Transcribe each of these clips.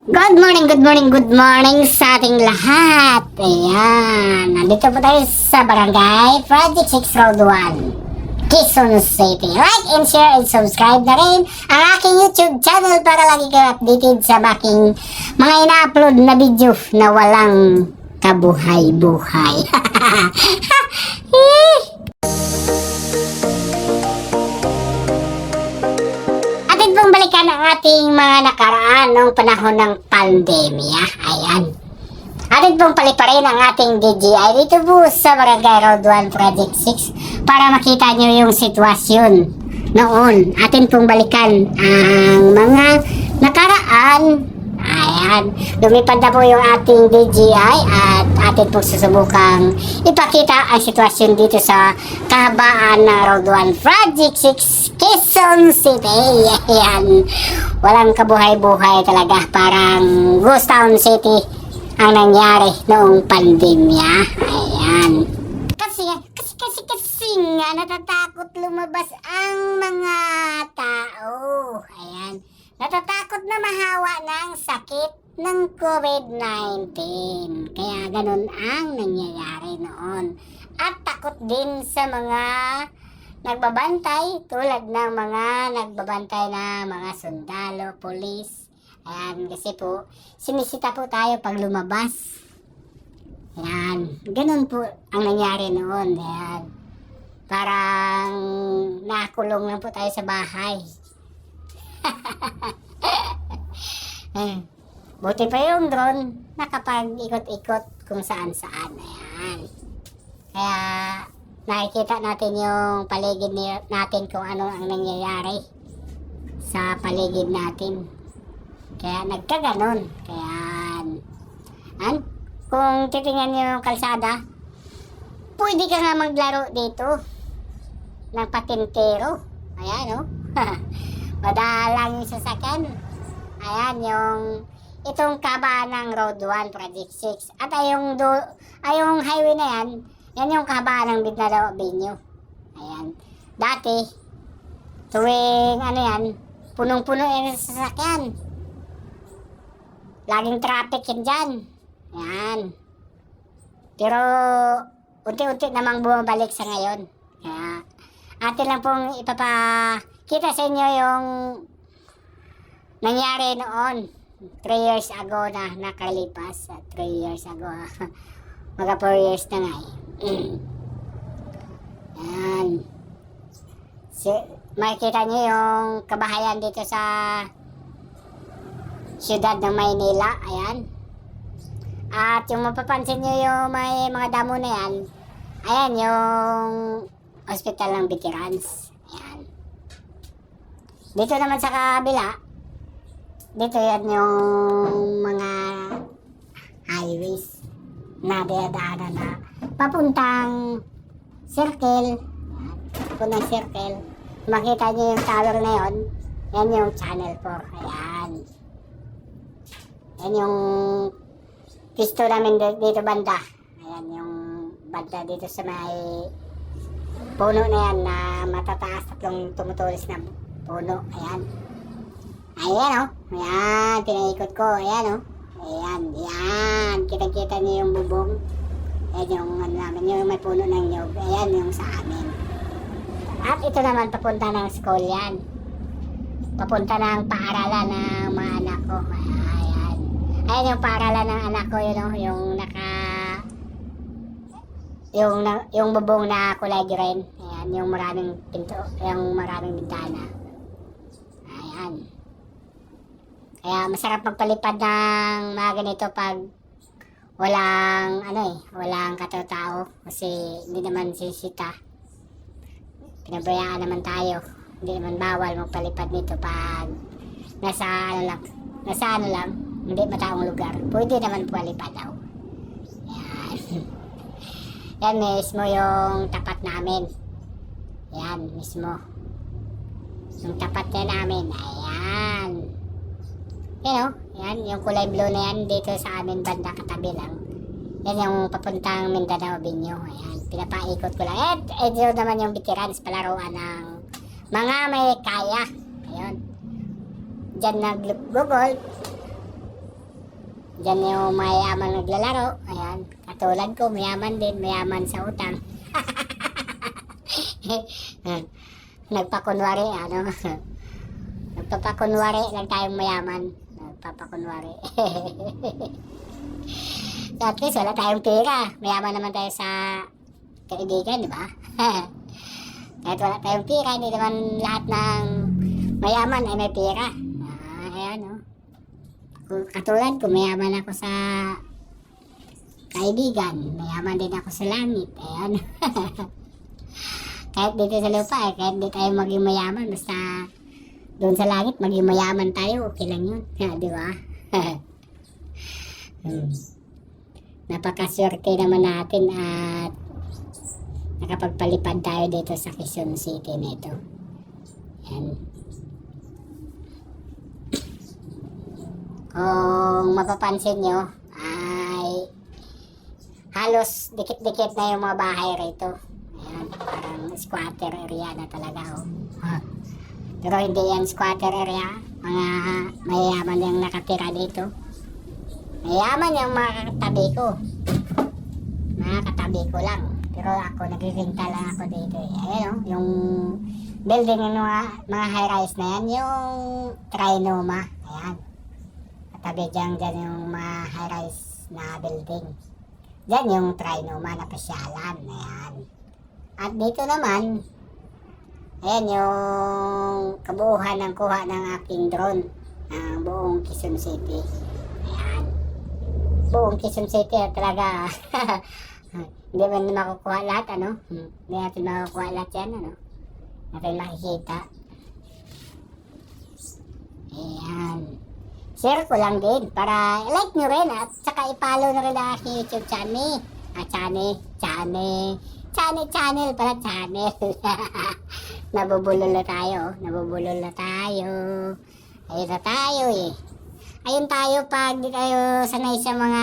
Good morning sa ating lahat. Ayan, nandito po tayo sa Barangay Project 6 Road 1, Quezon City. Like and share and subscribe na rin ang aking YouTube channel para lagi kayo updated sa aking mga ina-upload na video na walang kabuhay-buhay. Atin pong balikan ang ating mga nakaraan noong panahon ng pandemya. Ayan. Atin pong paliparin ang ating DJI dito po sa Barangay Road 1 Project 6 para makita nyo yung sitwasyon noon. Atin pong balikan ang mga nakaraan. Ayan. Lumipad na po yung ating DJI at atin pong susubukang ipakita ang sitwasyon dito sa kahabaan ng Road 1 Project 6 Quezon City. Ayan. Walang kabuhay-buhay talaga. Parang ghost town city ang nangyari noong pandemya. Ayan. Kasi nga natatakot lumabas ang mga tao. Ayan. Natatakot na mahawa ng sakit ng COVID-19. Kaya ganun ang nangyayari noon. At takot din sa mga nagbabantay, tulad ng mga nagbabantay na mga sundalo, polis. Ayan, kasi po, sinisita po tayo pag lumabas. Ayan, ganun po ang nangyari noon. Ayan, parang nakulong lang po tayo sa bahay. Buti pa yung drone, nakapag-ikot-ikot kung saan-saan. Ayan. Kaya nakikita natin yung paligid natin kung ano ang nangyayari sa paligid natin. Kaya nagkaganon. Kaya kung titingnan nyo yung kalsada, pwede ka nga maglaro dito ng patintero. Ayan, oh. Madalang yung sasakyan. Ayan, itong kaba ng Road 1 Project 6. At ayong highway na yan, yan yung kaba ng Bidnadao Avenue. Ayan. Dati, tuwing punong-puno yung sasakyan. Laging traffic yan dyan. Ayan. Pero, unti-unti namang bumabalik sa ngayon. Kaya, atin lang pong ipapakita sa inyo yung nangyari noon 3 years ago na nakalipas. 3 years ago. Mga 4 years na nga eh. Ayan. Makikita nyo yung kabahayan dito sa siyudad ng Maynila. Ayan. At yung mapapansin nyo yung may mga damo na yan, ayan yung hospital ng veterans. Ayan. Dito naman sa kabila, dito yan yung mga highways na dinadaanan na papuntang circle. Papuntang circle. Makita nyo yung tower na yon, yan yung channel 4. Ayan. Yan yung pisto namin dito banda. Ayan yung banda dito sa may puno na yan na matataas, tatlong tumutulis na puno. Ayan. Ayan, oh. Ayan, pinaikot ko. Ayan, oh. Ayan, yan. Kita-kita niyo yung bubong. Ayan yung namin, yung may puno ng nyog. Ayan yung sa amin. At ito naman, papunta ng school yan. Papunta ng paaralan ng mga anak ko. Ayan. Ayan yung paaralan ng anak ko, yun, oh. Yung bubong na kulay green. Ayan, yung maraming pinto, yung maraming bintana. Ayan. Kaya masarap magpalipad ng mga ganito pag walang katao-tao kasi hindi naman sisita. Pinabayaan naman tayo. Hindi naman bawal magpalipad nito pag nasa ano lang, hindi mataong lugar. Pwede naman palipad daw. Yan. Yan mismo yung tapat namin. Yan mismo. Yung tapat niya namin. Ayan. Yan, oh. Yan, yung kulay blue na yan dito sa amin banda katabi lang. Yan yung papuntang Mindanao Avenue. Ayan, pinapaikot ko lang. Ito naman yung veterans palaruan ng mga may kaya. Ayun. Diyan nag-Google. Diyan yung mayaman naglalaro. Ayan. Katulad ko, mayaman din. Mayaman sa utang. Nagpakunwari, ano. Nagpapakunwari lang tayong mayaman. Nagpapakunwari. So at least wala tayong pera. Mayaman naman tayo sa kaibigan, di ba? Kahit wala tayong pera, hindi naman lahat ng mayaman ay may pera. Ayan, no? Katulad ko, mayaman ako sa kaibigan. Mayaman din ako sa langit. Ayan. Kahit dito sa lupa, kahit di tayo maging mayaman, basta doon sa langit, maging mayaman tayo, okay lang yun. Di ba? Napakaswerte naman natin at nakapagpalipad tayo dito sa Quezon City nito. Yan. Kung mapapansin nyo, ay halos dikit-dikit na yung mga bahay rito. Ayan, parang squatter area na talaga. Oh. Pero hindi yan squatter area. Mga mayayaman yung nakatira dito. Mayaman yung mga katabi ko. Mga katabi ko lang. Pero ako, nagre-renta lang ako dito. Ayan o, yung building ng mga high-rise na yan, yung Trinoma. Ayan. Katabi dyan yung mga high-rise na building. Dyan yung Trinoma na pasyalan. Ayan. At dito naman, ayan yung kabuuhan ng kuha ng aking drone. Ang buong Quezon City. Ayan. Buong Quezon City talaga. Hindi ba makukuha lahat, ano? Hindi natin makukuha lahat yan, ano? Natin makikita. Ayan. Share ko lang din para like nyo rin at saka i-follow na rin ang aking YouTube channel. Channel pala, channel. Nabubulol na tayo. Ayun na tayo eh. Ayun tayo pag di tayo sanay sa mga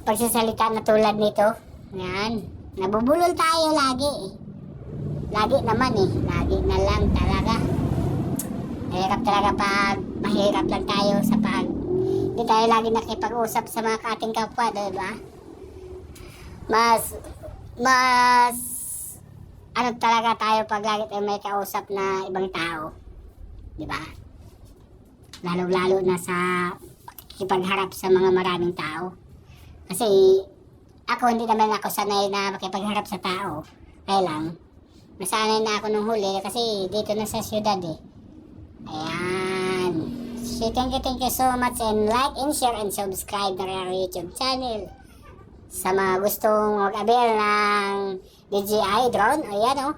pagsasalita na tulad nito. Yan. Nabubulol tayo lagi eh. Lagi naman eh. Lagi na lang talaga. Mahirap talaga pag mahirap lang tayo sa pag di tayo lagi nakipag-usap sa mga ating kapwa, diba? Mas ano talaga tayo pag lagi tayo may kausap na ibang tao. Diba? Lalo-lalo na sa pakikipagharap sa mga maraming tao. Kasi ako hindi naman ako sanay na makipagharap sa tao. Kaya lang, nasanay na ako nung huli kasi dito na sa syudad eh. Ayan. So thank you so much and like and share and subscribe na rin ang YouTube channel. Sa mga gustong mag-avail ng DJI drone, ayan o,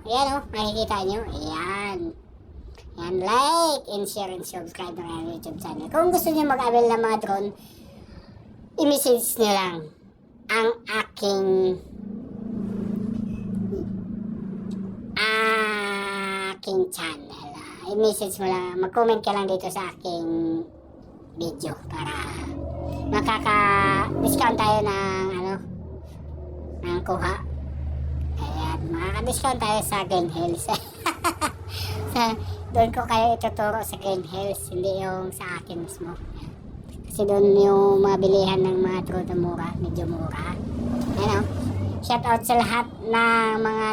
makikita nyo, ayan. Ayan, like and share and subscribe na rin ang YouTube channel. Kung gusto nyo mag-avail ng mga drone, i-message nyo lang ang aking channel. I-message mo lang, mag-comment ka lang dito sa aking video para makaka-discount tayo ng ng kuha. Ayan, makaka-discount tayo sa Green Hills. Doon ko kayo ituturo sa Green Hills, hindi yung sa akin mismo. Kasi doon yung mga bilihan ng mga drone na mura, medyo mura. Ano? Shout out sa lahat ng mga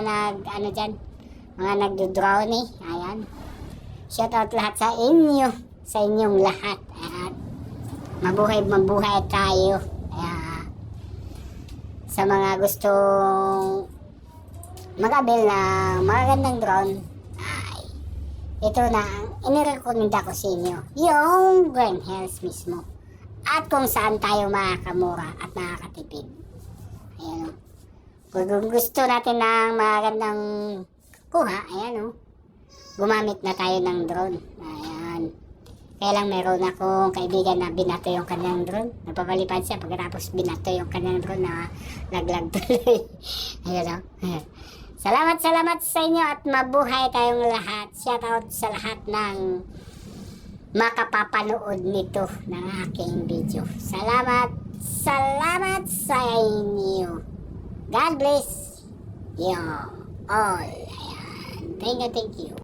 mga nagdo-drone eh. Ayan. Shout out lahat sa inyo, sa inyong lahat. Ayan. Mabuhay tayo. Ayan. Sa mga gustong mag-avail ng magandang drone, ay ito na ang inirekomenda ko sa inyo, yung Green Hills mismo. At kung saan tayo makakamura at makakatipid. Ayan o. Kung gusto natin ng magandang kuha, ayan o. Gumamit na tayo ng drone. Ayan. Kaya lang meron akong kaibigan na binato yung kanyang drone. Napapalipad siya pagkatapos binato yung kanyang drone na laglag tuloy. Ayan o. Salamat sa inyo at mabuhay tayong lahat. Shout out sa lahat ng makapapanood nito ng aking video. Salamat sa inyo. God bless you all. Ayan. Thank you.